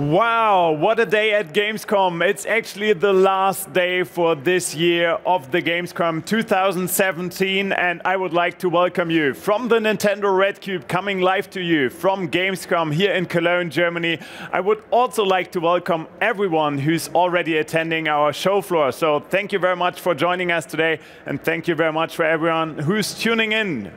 Wow, what a day at Gamescom. It's actually the last day for this year of the Gamescom 2017, and I would like to welcome you from the Nintendo Red Cube, coming live to you from Gamescom here in Cologne, Germany. I would also like to welcome everyone who's already attending our show floor. So thank you very much for joining us today, and thank you very much for everyone who's tuning in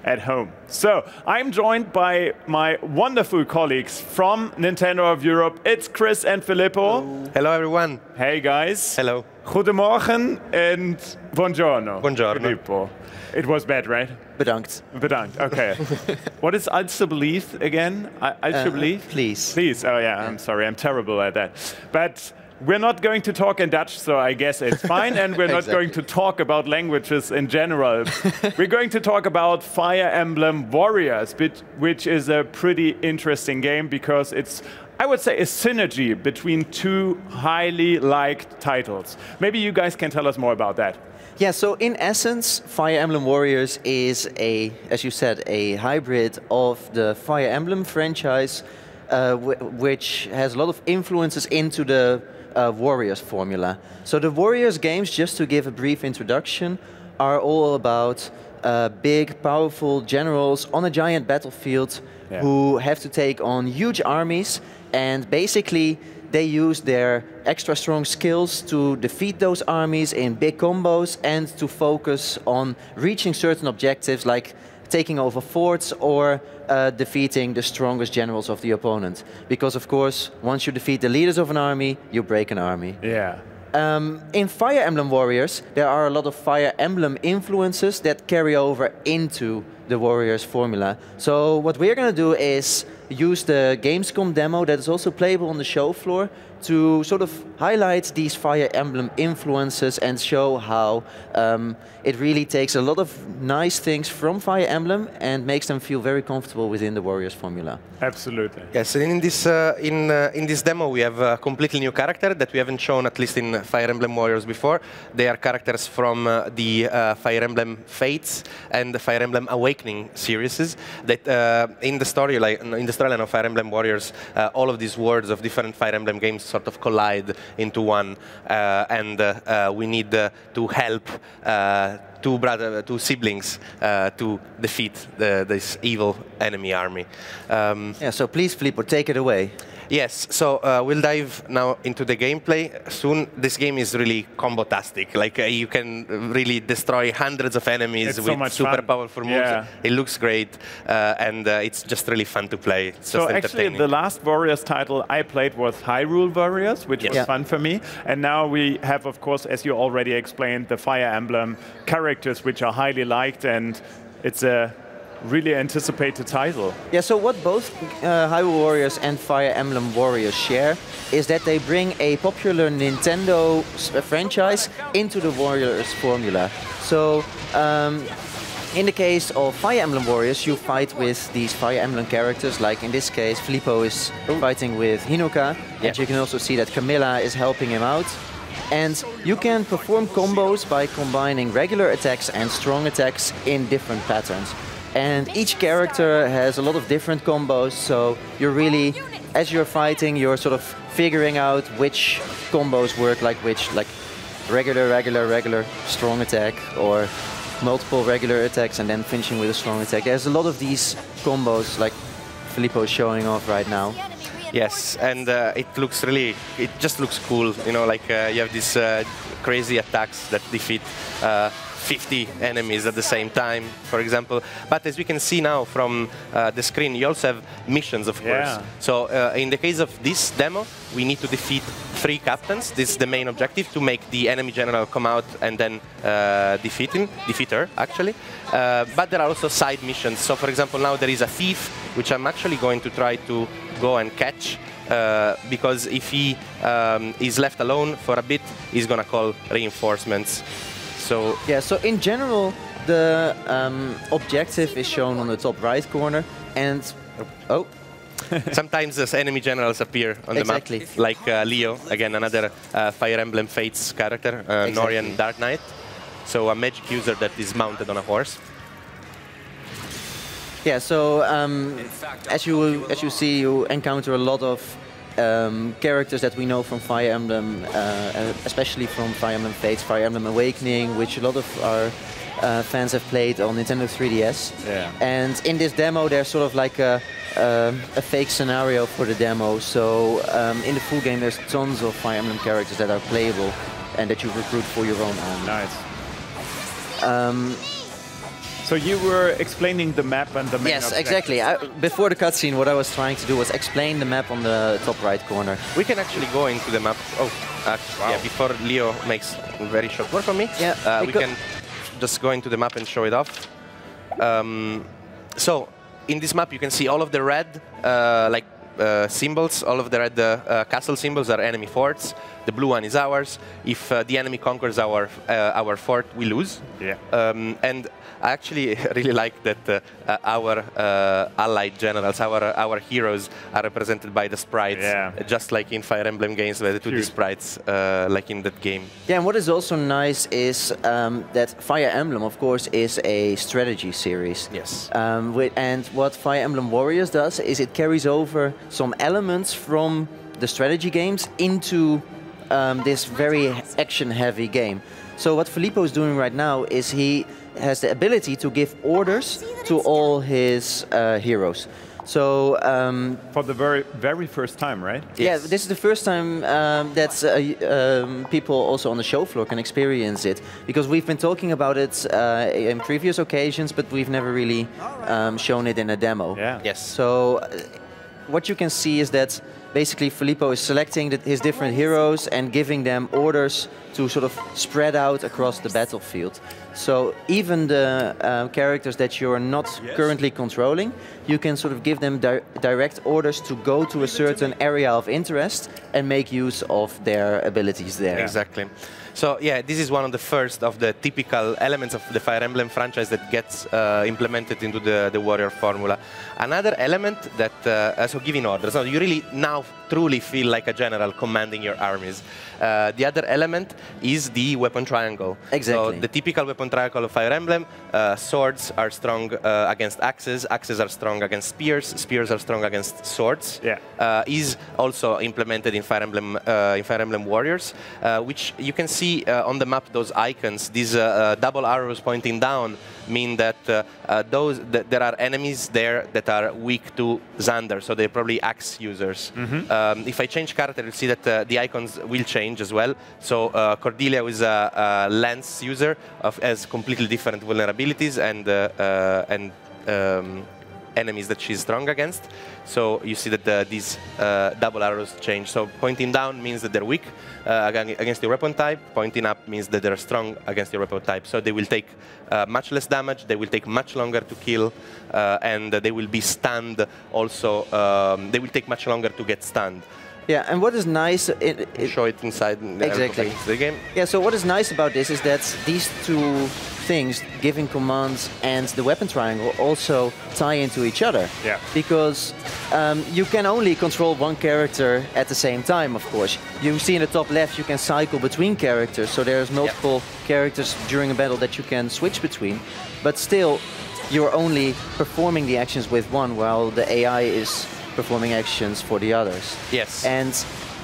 at home. So, I'm joined by my wonderful colleagues from Nintendo of Europe. It's Chris and Filippo. Hello, everyone. Hey, guys. Hello. Goedemorgen and buongiorno. Buongiorno. Filippo. It was bad, right? Bedankt. Bedankt, okay. What is alsjeblieft again? Alsjeblieft? Please. Please, oh yeah, I'm sorry, I'm terrible at that. But we're not going to talk in Dutch, so I guess it's fine, and we're not going to talk about languages in general. We're going to talk about Fire Emblem Warriors, which is a pretty interesting game because it's, I would say, a synergy between two highly liked titles. Maybe you guys can tell us more about that. Yeah, so in essence, Fire Emblem Warriors is as you said, a hybrid of the Fire Emblem franchise, which has a lot of influences into the Warriors formula. So the Warriors games, just to give a brief introduction, are all about big, powerful generals on a giant battlefield who have to take on huge armies, and basically they use their extra strong skills to defeat those armies in big combos and to focus on reaching certain objectives like taking over forts or defeating the strongest generals of the opponent. Because of course, once you defeat the leaders of an army, you break an army. Yeah. In Fire Emblem Warriors, there are a lot of Fire Emblem influences that carry over into the Warriors formula. So what we're going to do is use the Gamescom demo that is also playable on the show floor to sort of highlight these Fire Emblem influences and show how it really takes a lot of nice things from Fire Emblem and makes them feel very comfortable within the Warriors formula. Absolutely. Yes, and in this demo we have a completely new character that we haven't shown, at least in Fire Emblem Warriors before. They are characters from the Fire Emblem Fates and the Fire Emblem Awakening series. That in the storyline of Fire Emblem Warriors, all of these worlds of different Fire Emblem games sort of collide into one, and we need to help two siblings to defeat this evil enemy army. Yeah, so please, Filippo, take it away. Yes, so we'll dive now into the gameplay soon. This game is really combo-tastic. Like you can really destroy hundreds of enemies with super powerful moves. Yeah. It looks great, and it's just really fun to play. It's so just actually, the last Warriors title I played was Hyrule Warriors, which was fun for me. And now we have, of course, as you already explained, the Fire Emblem characters, which are highly liked, and it's a really anticipated title. Yeah, so what both Hyrule Warriors and Fire Emblem Warriors share is that they bring a popular Nintendo franchise into the Warriors formula. So in the case of Fire Emblem Warriors, you fight with these Fire Emblem characters, like in this case Filippo is fighting with Hinuka, and you can also see that Camilla is helping him out. And you can perform combos by combining regular attacks and strong attacks in different patterns. And each character has a lot of different combos, so you're really, as you're fighting, you're sort of figuring out which combos work like which, like regular, strong attack, or multiple regular attacks and then finishing with a strong attack. There's a lot of these combos like Filippo is showing off right now. Yes, and it just looks cool, you know, like you have these crazy attacks that defeat 50 enemies at the same time, for example. But as we can see now from the screen, you also have missions, of course. So in the case of this demo, we need to defeat 3 captains. This is the main objective, to make the enemy general come out and then defeat her, actually. But there are also side missions. So for example, now there is a thief, which I'm actually going to try to go and catch, because if he is left alone for a bit, he's gonna call reinforcements. So yeah, so in general, the objective is shown on the top right corner, and sometimes the enemy generals appear on the map, like Leo, again another Fire Emblem Fates character, Norian Dark Knight. So a magic user that is mounted on a horse. Yeah, so as you see, you encounter a lot of characters that we know from Fire Emblem, especially from Fire Emblem Fates, Fire Emblem Awakening, which a lot of our fans have played on Nintendo 3DS. Yeah. And in this demo, there's sort of like a fake scenario for the demo. So in the full game, there's tons of Fire Emblem characters that are playable and that you recruit for your own army. Nice. So you were explaining the map and the main Yes, objective. exactly. Before the cutscene, what I was trying to do was explain the map on the top right corner. We can actually go into the map. Oh, yeah, before Leo makes very short work on me, Yeah, we can just go into the map and show it off. So in this map, you can see all of the red symbols, all of the red castle symbols are enemy forts. The blue one is ours. If the enemy conquers our fort, we lose. Yeah. And I actually really like that our allied generals, our heroes, are represented by the sprites, just like in Fire Emblem games, where the 2D sprites, like in that game. Yeah, and what is also nice is that Fire Emblem, of course, is a strategy series. Yes. And what Fire Emblem Warriors does is it carries over some elements from the strategy games into this very action-heavy game. So what Filippo is doing right now is he has the ability to give orders to all his heroes. So for the very first time, right? yeah, this is the first time that people also on the show floor can experience it, because we've been talking about it in previous occasions, but we've never really shown it in a demo. Yeah. Yes. So what you can see is that basically Filippo is selecting his different heroes and giving them orders to sort of spread out across the battlefield. So even the characters that you're not currently controlling, you can sort of give them direct orders to go to a certain area of interest and make use of their abilities there. Exactly. So yeah, this is one of the first of the typical elements of the Fire Emblem franchise that gets implemented into the warrior formula. Another element that, so giving orders, so you really now truly feel like a general commanding your armies. The other element is the weapon triangle. Exactly. So the typical weapon triangle of Fire Emblem, swords are strong against axes, axes are strong against spears, spears are strong against swords. Yeah. Is also implemented in Fire Emblem Warriors, which you can see on the map. Those icons, these double arrows pointing down, mean that there are enemies there that are weak to Xander, so they're probably axe users. If I change character, you'll see that the icons will change as well. So Cordelia is a lance user has completely different vulnerabilities and enemies that she's strong against. So you see that these double arrows change. So pointing down means that they're weak against your weapon type. Pointing up means that they're strong against your weapon type. So they will take much less damage, they will take much longer to kill, and they will be stunned also. They will take much longer to get stunned. Yeah, and what is nice... Show it inside exactly. the game. Yeah, so what is nice about this is that these two things, giving commands and the weapon triangle, also tie into each other. Yeah. Because you can only control one character at the same time, of course. You see in the top left, you can cycle between characters, so there's multiple characters during a battle that you can switch between. But still, you're only performing the actions with one, while the AI is performing actions for the others. Yes. And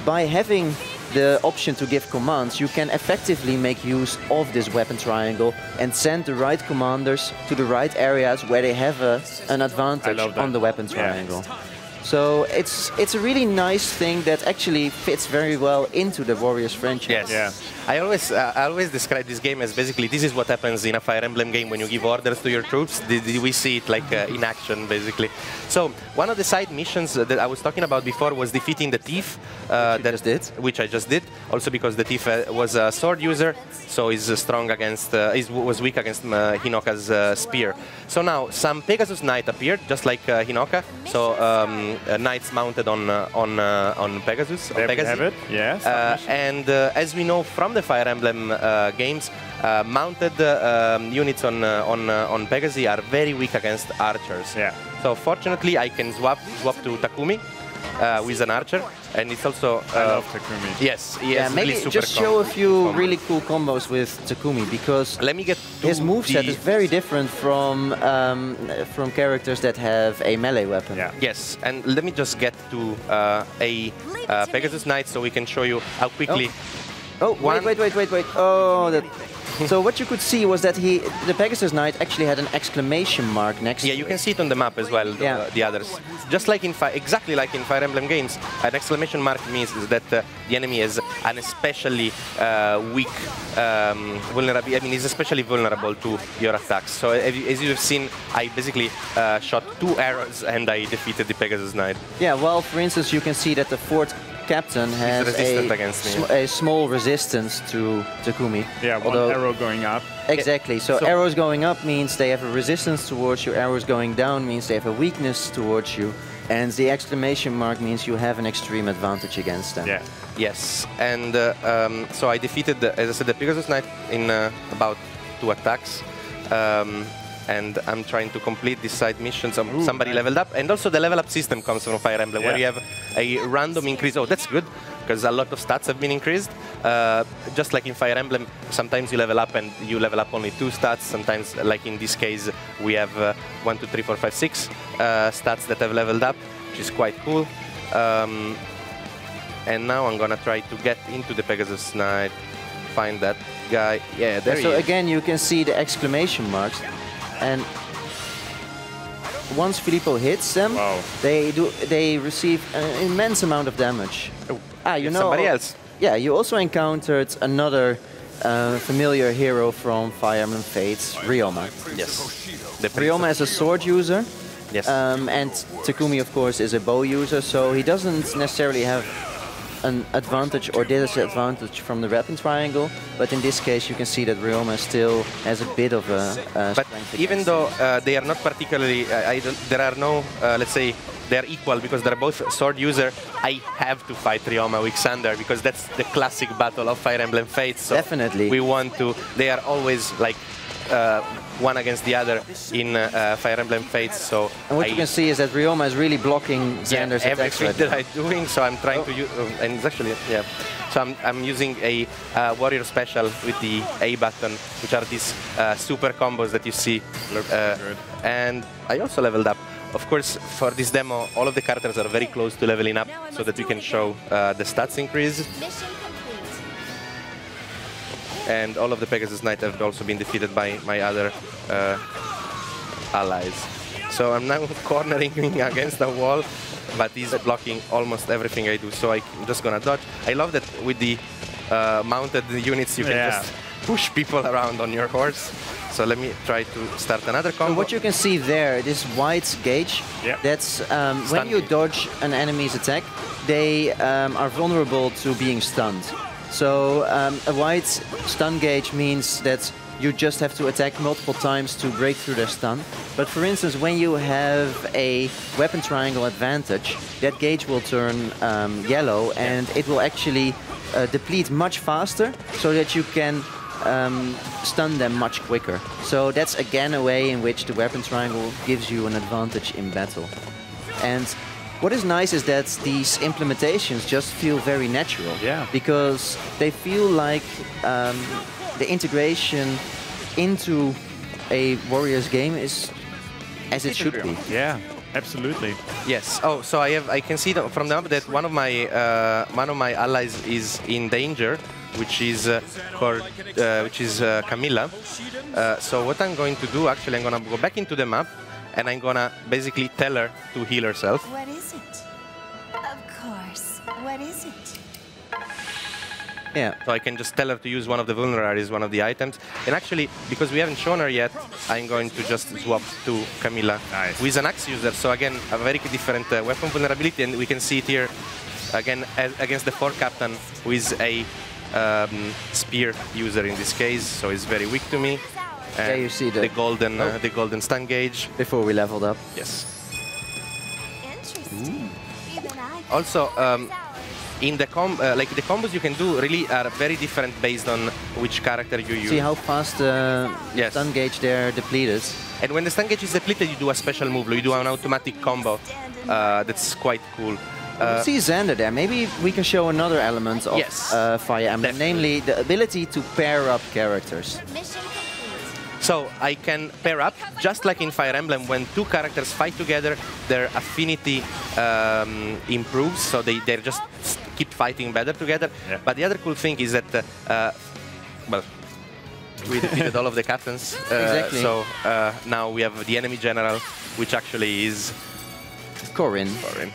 by having the option to give commands, you can effectively make use of this weapon triangle and send the right commanders to the right areas where they have an advantage on the weapon triangle. So it's a really nice thing that actually fits very well into the Warriors franchise. Yes. Yeah. I always describe this game as basically this is what happens in a Fire Emblem game when you give orders to your troops. We see it like in action, basically. So one of the side missions that I was talking about before was defeating the thief. Which I just did. Also because the thief was a sword user, so he's strong against, was weak against Hinoka's spear. So now some Pegasus Knight appeared, just like Hinoka. So knights mounted on Pegasus. There we have it. Yes. And as we know from the Fire Emblem games, mounted units on Pegasi are very weak against archers. Yeah. So fortunately, I can swap to Takumi, with an archer, and it's also. I love Takumi. Yes, he has maybe really super just show a few combos. really cool combos with Takumi, because Let me get to his moveset the- is very different from characters that have a melee weapon. Yeah. Yes, and let me just get to a Pegasus Knight so we can show you how quickly. Oh, One- wait. Oh, that. So what you could see was that the Pegasus Knight actually had an exclamation mark next Yeah, to you it. can see it on the map as well, the others. Just like in exactly like in Fire Emblem games, an exclamation mark means that the enemy is an especially weak vulnerability. I mean, is especially vulnerable to your attacks. So as you have seen, I basically shot 2 arrows and I defeated the Pegasus Knight. Yeah, well, for instance, you can see that the fourth captain has resistant against me. a small resistance to Takumi. Yeah, one Although- arrow going up. Exactly. So arrows going up means they have a resistance towards you. Arrows going down means they have a weakness towards you. And the exclamation mark means you have an extreme advantage against them. Yeah. Yes, and so I defeated, as I said, the Pegasus Knight in about 2 attacks. And I'm trying to complete this side mission. Somebody leveled up. And also the level up system comes from Fire Emblem, where you have a random increase. Oh, that's good, because a lot of stats have been increased. Just like in Fire Emblem, sometimes you level up and you level up only 2 stats. Sometimes, like in this case, we have 1, 2, 3, 4, 5, 6 stats that have leveled up, which is quite cool. And now I'm gonna try to get into the Pegasus Knight, find that guy. Yeah, there he So is. again, you can see the exclamation marks. And once Filippo hits them, Wow. they receive an immense amount of damage. You It's know, somebody else. Yeah, you also encountered another familiar hero from Fire Emblem Fates, Ryoma. Yes. The Ryoma is a sword user, Yes. and Takumi, of course, is a bow user, so he doesn't necessarily have an advantage or disadvantage from the weapon triangle, but in this case you can see that Ryoma still has a bit of a But strength even against though they are not particularly, there are no, let's say, they're equal because they're both sword user, I have to fight Ryoma with Xander because that's the classic battle of Fire Emblem Fates. So Definitely. we want to, they are always like one against the other in Fire Emblem Fates. So And what you can see is that Ryoma is really blocking Xander's attacks everything right that now. I'm doing, so I'm trying to use, and it's actually, yeah. So I'm using a warrior special with the A button, which are these super combos that you see. Good. And I also leveled up. Of course, for this demo, all of the characters are very close to leveling up so that we can show the stats increase. Mission complete. And all of the Pegasus Knight have also been defeated by my other allies. So I'm now cornering him against the wall, but he's blocking almost everything I do, so I'm just gonna dodge. I love that with the mounted units you can just push people around on your horse. So let me try to start another combo. So what you can see there, this white gauge, that's when you dodge an enemy's attack, they are vulnerable to being stunned. So a white stun gauge means that you just have to attack multiple times to break through their stun. But for instance, when you have a weapon triangle advantage, that gauge will turn yellow and it will actually deplete much faster so that you can stun them much quicker. So that's again a way in which the weapon triangle gives you an advantage in battle. And what is nice is that these implementations just feel very natural. Yeah. Because they feel like the integration into a Warriors game is as it should be. Yeah, absolutely. Yes. Oh, so I can see from the map that one of my allies is in danger, which is Camilla. So what I'm going to do, actually, I'm gonna go back into the map, and I'm gonna basically tell her to heal herself. What is it? Of course. What is it? Yeah. So I can just tell her to use one of the vulneraries, one of the items. And actually, because we haven't shown her yet, I'm going to just swap to Camilla, who is an axe user. So again, a very different weapon vulnerability, and we can see it here again against the 4 captain, who is a spear user in this case. So he's very weak to me. Yeah, you see the golden stun gauge. Before we leveled up. Yes. Interesting. Even I can Also, figure this out. in the the combos you can do really are very different based on which character you use. See how fast the stun gauge there depleted. And when the stun gauge is depleted, you do a special move. You do an automatic combo. That's quite cool. You see Xander there. Maybe we can show another element of Yes, Fire Emblem, namely the ability to pair up characters. Mission complete. So I can pair up, just like in Fire Emblem, when two characters fight together, their affinity improves, so they just keep fighting better together. Yeah. But the other cool thing is that, well, we defeated all of the captains. Exactly. So now we have the enemy general, which actually is Corin. Corin.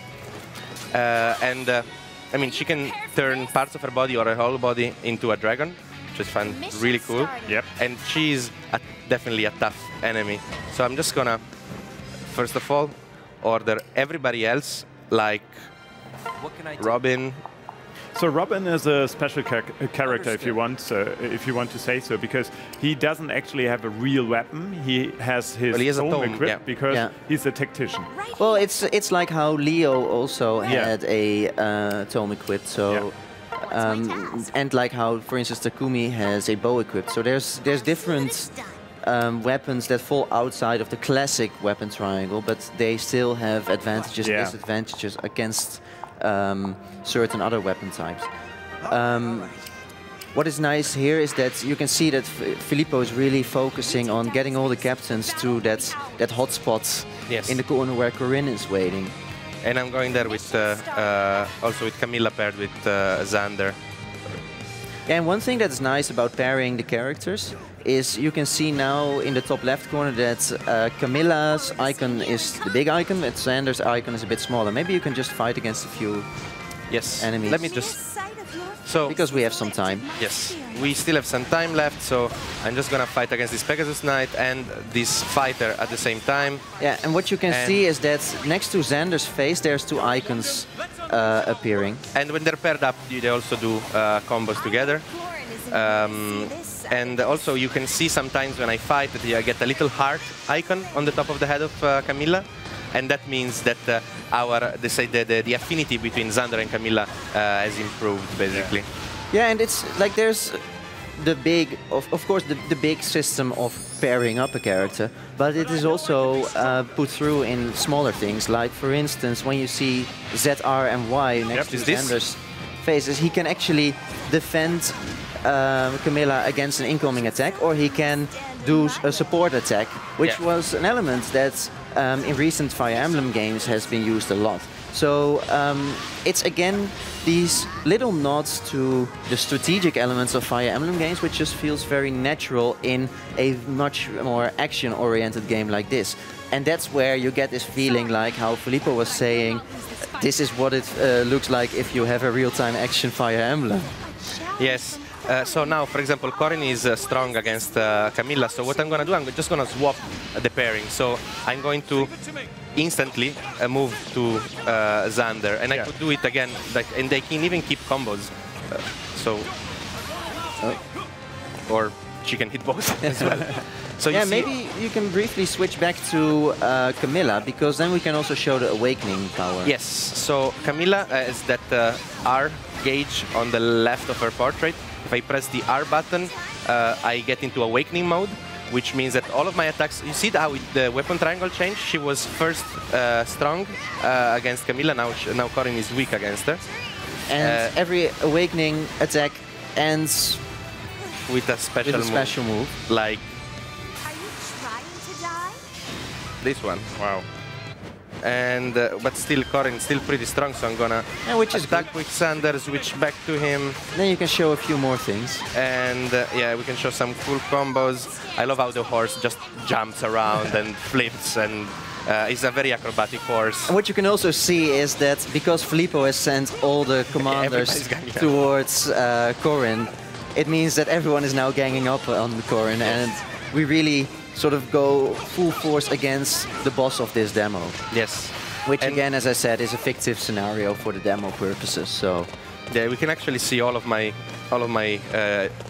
I mean, she can turn parts of her body or her whole body into a dragon, which I find really cool. Yep. And she's definitely a tough enemy. So I'm just gonna, first of all, order everybody else, like Robin. So Robin is a special character, if you want to say so, because he doesn't actually have a real weapon. He has his Well, he has a tome tome, equipped yeah. because Yeah. he's a tactician. Well, it's like how Leo also Yeah. had a tome equipped. So, and like how, for instance, Takumi has a bow equipped. So there's different weapons that fall outside of the classic weapon triangle, but they still have advantages and Yeah. disadvantages against certain other weapon types. What is nice here is that you can see that Filippo is really focusing on getting all the captains to that hotspot Yes. in the corner where Corinne is waiting. And I'm going there with also with Camilla paired with Xander. Yeah, and one thing that's nice about pairing the characters is you can see now in the top left corner that Camilla's icon is the big icon, but Xander's icon is a bit smaller. Maybe you can just fight against a few Yes. enemies. Let me just. So Because we have some time. yes, we still have some time left. So I'm just gonna fight against this Pegasus Knight and this fighter at the same time. Yeah, and what you can And- see is that next to Xander's face, there's two icons appearing. And when they're paired up, they also do combos together. And also you can see sometimes when I fight that I get a little heart icon on the top of the head of Camilla. And that means that the affinity between Xander and Camilla has improved, basically. Yeah, and it's like there's the big, of course, the big system of pairing up a character, but it is also put through in smaller things. Like, for instance, when you see ZR and Y next to is this? Xander's faces, he can actually defend Camilla against an incoming attack, or he can do a support attack, which Yeah. was an element that in recent Fire Emblem games has been used a lot. So it's again these little nods to the strategic elements of Fire Emblem games, which just feels very natural in a much more action-oriented game like this. And that's where you get this feeling like how Filippo was saying, this is what it looks like if you have a real-time action Fire Emblem. Yes. So now, for example, Corin is strong against Camilla. So what I'm going to do, I'm just going to swap the pairing. So I'm going to instantly move to Xander. And I could do it again. And they can even keep combos. Or she can hit both as well. So Yeah, you see, maybe you can briefly switch back to Camilla, because then we can also show the awakening power. yes. So Camilla is that R gauge on the left of her portrait. If I press the R button, I get into awakening mode, which means that all of my attacks, you see how the weapon triangle changed? She was first strong against Camilla, now Corin is weak against her. And every awakening attack ends With a with special a special move. like Are you trying to die? this one. Wow. And but still Corin still pretty strong, so I'm gonna Yeah, which is attack with Xander, switch back to him. Then you can show a few more things. And yeah, we can show some cool combos. I love how the horse just jumps around and flips, and it's a very acrobatic horse. And what you can also see is that because Filippo has sent all the commanders Everybody's ganging up. towards Corin, it means that everyone is now ganging up on Corin, and we really sort of go full force against the boss of this demo. Yes. Which And- again, as I said, is a fictive scenario for the demo purposes. So Yeah, we can actually see all of my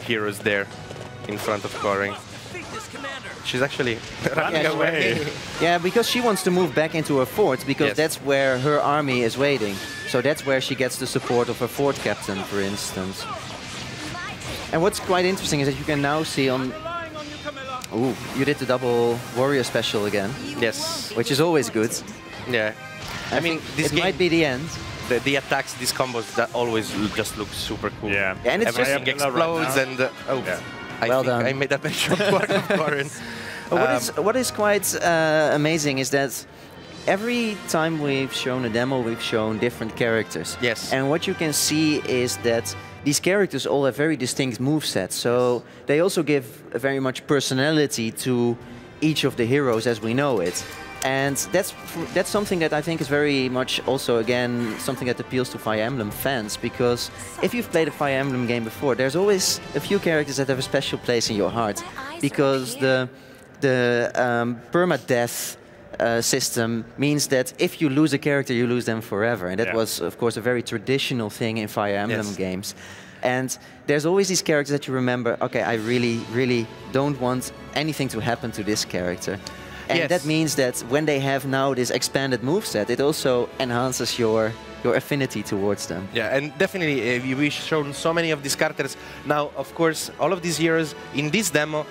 heroes there in front of Corin. She's actually running Running away. away. yeah, because she wants to move back into her fort, because Yes. that's where her army is waiting. So that's where she gets the support of her fort captain, for instance. And what's quite interesting is that you can now see on... Ooh, you did the double warrior special again, Yes. which is always good. Yeah. I mean, this It game. might be the end. the attacks, these combos, that always just look super cool. Yeah, and it's everything just explodes right and I well think done. I made that mention to Warren. What is quite amazing is that every time we've shown a demo, we've shown different characters. Yes. And what you can see is that these characters all have very distinct movesets. So they also give very much personality to each of the heroes as we know it. And that's something that I think is very much also, again, something that appeals to Fire Emblem fans. Because if you've played a Fire Emblem game before, there's always a few characters that have a special place in your heart. Because the permadeath system means that if you lose a character, you lose them forever. And that was, of course, a very traditional thing in Fire Emblem games. And there's always these characters that you remember, okay, I really, really don't want anything to happen to this character. And that means that when they have now this expanded moveset, it also enhances your affinity towards them. Yeah, and definitely we've shown so many of these characters. Now, of course, all of these heroes in this demo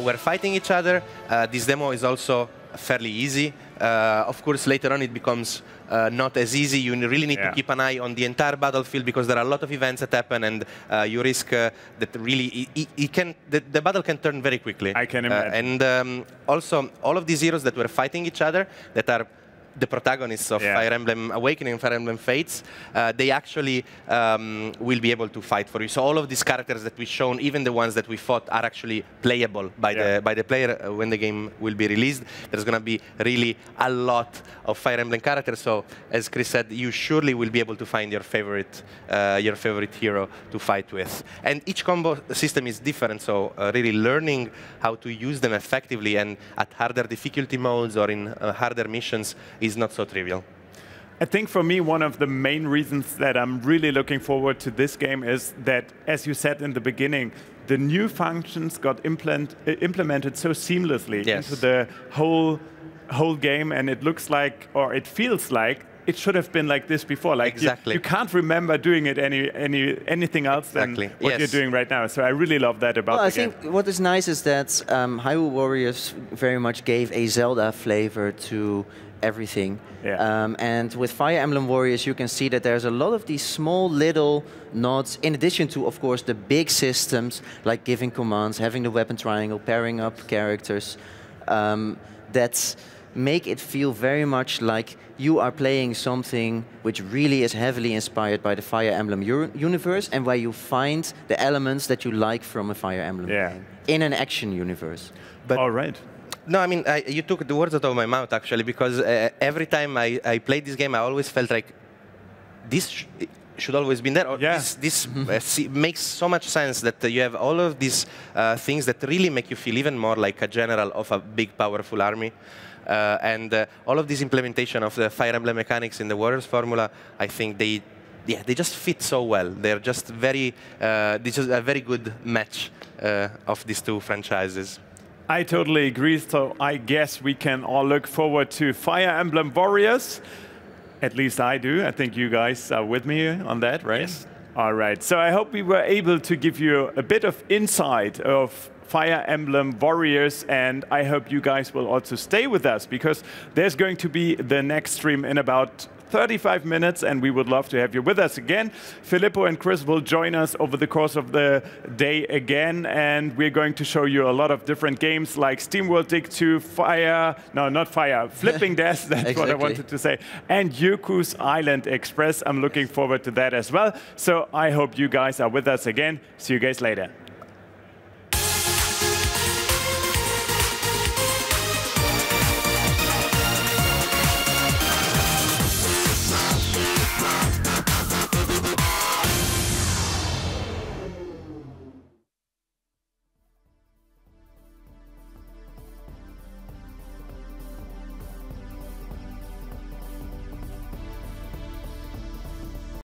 were fighting each other. This demo is also fairly easy. Of course, later on it becomes not as easy. You really need to keep an eye on the entire battlefield because there are a lot of events that happen, and you risk that really the battle can turn very quickly. I can imagine. And also, all of these heroes that were fighting each other, that are the protagonists of Fire Emblem Awakening and Fire Emblem Fates, they actually will be able to fight for you. So all of these characters that we've shown, even the ones that we fought, are actually playable by the player when the game will be released. There's going to be really a lot of Fire Emblem characters. So as Chris said, you surely will be able to find your favorite hero to fight with. And each combo system is different. So really learning how to use them effectively and at harder difficulty modes or in harder missions is not so trivial. I think for me, one of the main reasons that I'm really looking forward to this game is that, as you said in the beginning, the new functions got implemented so seamlessly into the whole game, and it looks like, or it feels like, it should have been like this before. Like you can't remember doing it anything else than what you're doing right now. So I really love that about the game. I think what is nice is that Hyrule Warriors very much gave a Zelda flavor to everything. And with Fire Emblem Warriors, you can see that there's a lot of these small little nods, in addition to, of course, the big systems, like giving commands, having the weapon triangle, pairing up characters, that make it feel very much like you are playing something which really is heavily inspired by the Fire Emblem universe, and where you find the elements that you like from a Fire Emblem game in an action universe. But all right. No, I mean, you took the words out of my mouth, actually, because every time I played this game, I always felt like this should always be there. Or this makes so much sense that you have all of these things that really make you feel even more like a general of a big, powerful army. And all of this implementation of the Fire Emblem mechanics in the Warriors formula, I think they just fit so well. They're just this is a very good match of these two franchises. I totally agree. So I guess we can all look forward to Fire Emblem Warriors. At least I do. I think you guys are with me on that, right? Yes. All right. So I hope we were able to give you a bit of insight of Fire Emblem Warriors, and I hope you guys will also stay with us, because there's going to be the next stream in about 35 minutes, and we would love to have you with us again. Filippo and Chris will join us over the course of the day again, and we're going to show you a lot of different games like SteamWorld Dig 2, Flipping Death, that's what I wanted to say, and Yoku's Island Express. I'm looking forward to that as well. So I hope you guys are with us again. See you guys later.